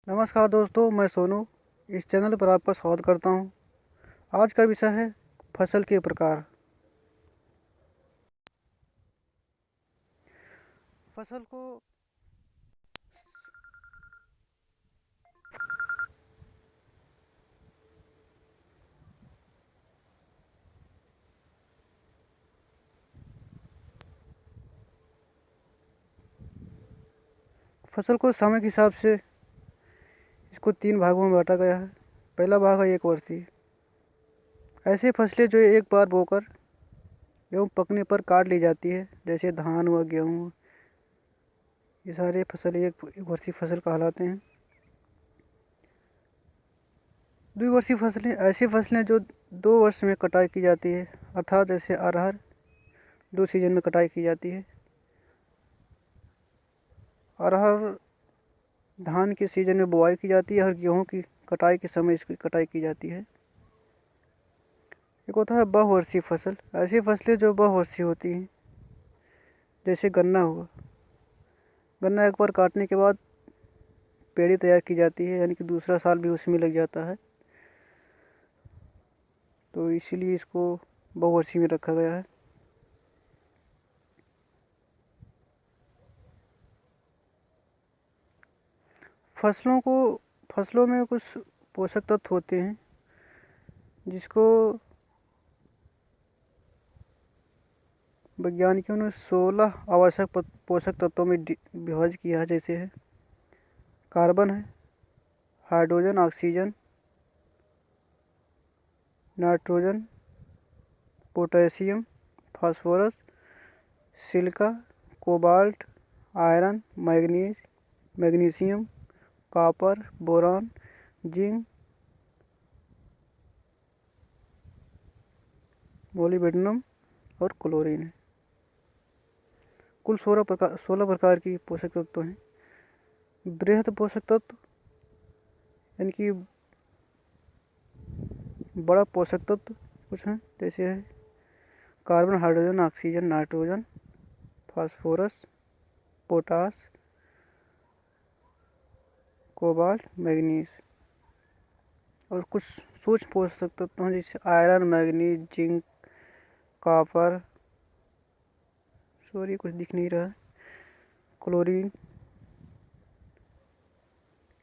नमस्कार दोस्तों, मैं सोनू इस चैनल पर आपका स्वागत करता हूं। आज का विषय है फसल के प्रकार। फसल को फसल को समय के हिसाब से इसको 3 भागों में बांटा गया है। पहला भाग है एक वर्षीय। ऐसी फसलें जो एक बार बोकर एवं पकने पर काट ली जाती है, जैसे धान व गेहूँ। ये सारे फसल एक वर्षीय फसल कहलाते हैं। द्विवर्षीय फसलें ऐसी फसलें जो 2 वर्ष में कटाई की जाती है, अर्थात जैसे अरहर 2 सीजन में कटाई की जाती है। अरहर धान के सीजन में बुआई की जाती है और गेहूँ की कटाई के समय इसकी कटाई की जाती है। एक होता है बहुवर्षीय फसल। ऐसी फसलें जो बहुवर्षीय होती हैं, जैसे गन्ना हुआ। गन्ना एक बार काटने के बाद पेड़ी तैयार की जाती है, यानी कि दूसरा साल भी उसमें लग जाता है, तो इसीलिए इसको बहुवर्षीय में रखा गया है। फसलों में कुछ पोषक तत्व होते हैं जिसको वैज्ञानिकों ने 16 आवश्यक पोषक तत्वों में विभाजित किया है। जैसे है कार्बन है, hydrogen, oxygen, nitrogen, potassium, phosphorus, silica, cobalt, iron, magnesium, copper, boron, zinc, molybdenum और क्लोरीन है। कुल 16 प्रकार की पोषक तत्व हैं। बृहद पोषक तत्व यानी कि बड़ा पोषक तत्व कुछ हैं, जैसे है carbon, hydrogen, oxygen, nitrogen, phosphorus, potash, cobalt, manganese. और कुछ सूक्ष्म पोषक तत्व हैं जैसे iron, manganese, zinc, copper, sorry कुछ दिख नहीं रहा है, क्लोरीन।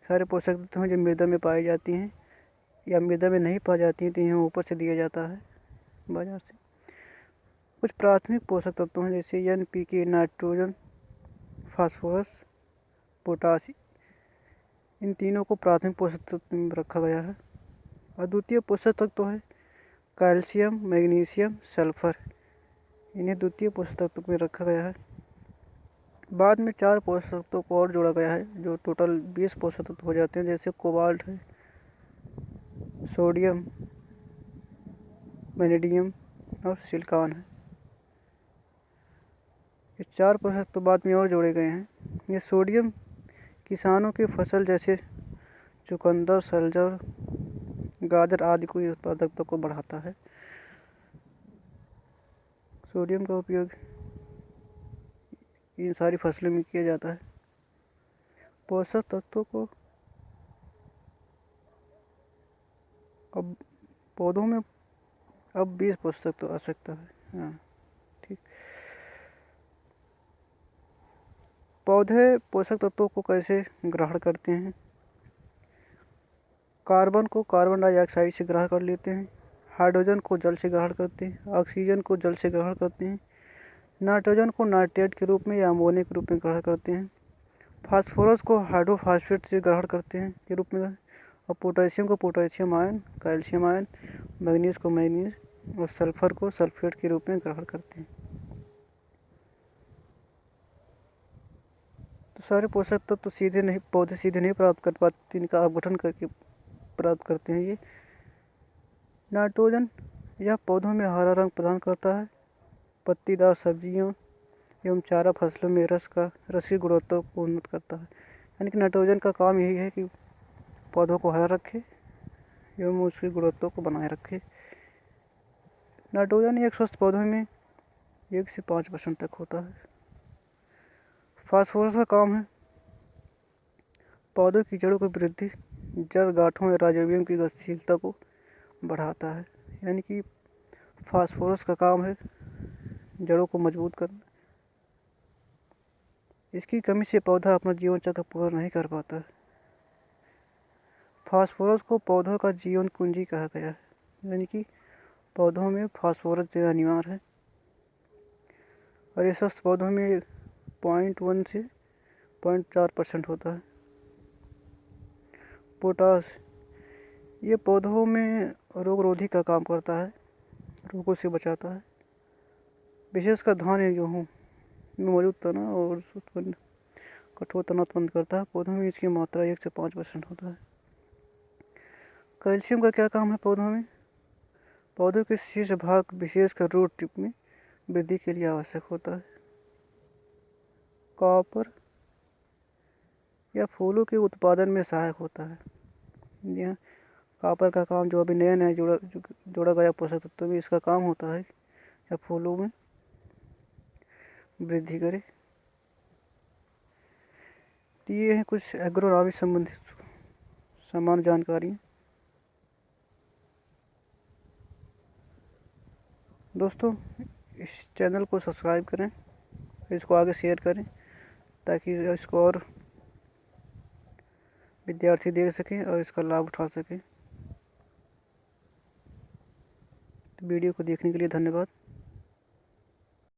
सारे पोषक तत्व हैं जो मृदा में पाई जाती हैं या मृदा में नहीं पाई जाती हैं, तो यहाँ ऊपर से दिया जाता है बाजार से। कुछ प्राथमिक पोषक तत्व हैं जैसे NPK, नाइट्रोजन, फास्फोरस, पोटासी। इन तीनों को प्राथमिक पोषक तत्व में रखा गया है। और द्वितीय पोषक तत्व है कैल्शियम, मैग्नीशियम, सल्फर। इन्हें द्वितीय पोषक तत्व में रखा गया है। बाद में 4 पोषक तत्वों को और जोड़ा गया है, जो टोटल 20 पोषक तत्व हो जाते हैं, जैसे कोबाल्ट है, सोडियम, वेनेडियम और सिलिकॉन है। ये 4 पोषक तत्व बाद में और जोड़े गए हैं। ये सोडियम किसानों की फसल जैसे चुकंदर, सलजर, गाजर आदि की उत्पादकता को बढ़ाता है। सोडियम का उपयोग इन सारी फसलों में किया जाता है। पोषक तत्वों को अब पौधों में अब 20 पोषक तत्व आवश्यकता है। हाँ, ठीक। पौधे पोषक तत्वों को कैसे ग्रहण करते हैं? कार्बन को कार्बन डाइऑक्साइड से ग्रहण कर लेते हैं, हाइड्रोजन को जल से ग्रहण करते हैं, ऑक्सीजन को जल से ग्रहण करते हैं, नाइट्रोजन को नाइट्रेट के रूप में या अमोनिया के रूप में ग्रहण करते हैं, फास्फोरस को हाइड्रोफॉस्फेट से ग्रहण करते हैं के रूप में, और पोटेशियम को potassium ion, calcium ion, manganese को मैग्नीज और सल्फर को सल्फेट के रूप में ग्रहण करते हैं। तो सारे पोषक तत्व तो सीधे नहीं, पौधे सीधे नहीं प्राप्त कर पाते, इनका अपघटन करके प्राप्त करते हैं। ये नाइट्रोजन यह पौधों में हरा रंग प्रदान करता है। पत्तीदार सब्जियों एवं चारा फसलों में रस की गुणवत्ता को उन्नत करता है। यानी कि नाइट्रोजन का काम यही है कि पौधों को हरा रखे एवं उसकी गुणवत्ता को बनाए रखे। नाइट्रोजन एक स्वस्थ पौधों में 1 से 5% तक होता है। फास्फोरस का काम है पौधों की जड़ों की वृद्धि जड़ गांठों या राइजोबियम की गतिशीलता को बढ़ाता है। यानी कि फास्फोरस का काम है जड़ों को मजबूत करना। इसकी कमी से पौधा अपना जीवन चक्र पूरा नहीं कर पाता। फास्फोरस को पौधों का जीवन कुंजी कहा गया है। यानी कि पौधों में फास्फोरस जो अनिवार्य है, और ये स्वस्थ पौधों में 0.1 से 0.4% होता है। पोटास, ये पौधों में रोगरोधी का काम करता है, रोगों से बचाता है। विशेषकर धान या गेहूँ में मौजूद तना और उत्पन्न कठोर तना उत्पन्न करता है। पौधों में इसकी मात्रा 1 से 5% होता है। कैल्शियम का क्या काम है पौधों में? पौधों के शीर्ष भाग विशेषकर रूट टिप में वृद्धि के लिए आवश्यक होता है। कॉपर या फूलों के उत्पादन में सहायक होता है। यह कॉपर का काम जो अभी नया नया जोड़ा गया पोषक तत्व में इसका काम होता है या फूलों में वृद्धि करे। तो ये हैं कुछ एग्रोनॉमी संबंधित सामान्य जानकारी। दोस्तों, इस चैनल को सब्सक्राइब करें, इसको आगे शेयर करें ताकि इसको और विद्यार्थी देख सकें और इसका लाभ उठा सकें। तो वीडियो को देखने के लिए धन्यवाद।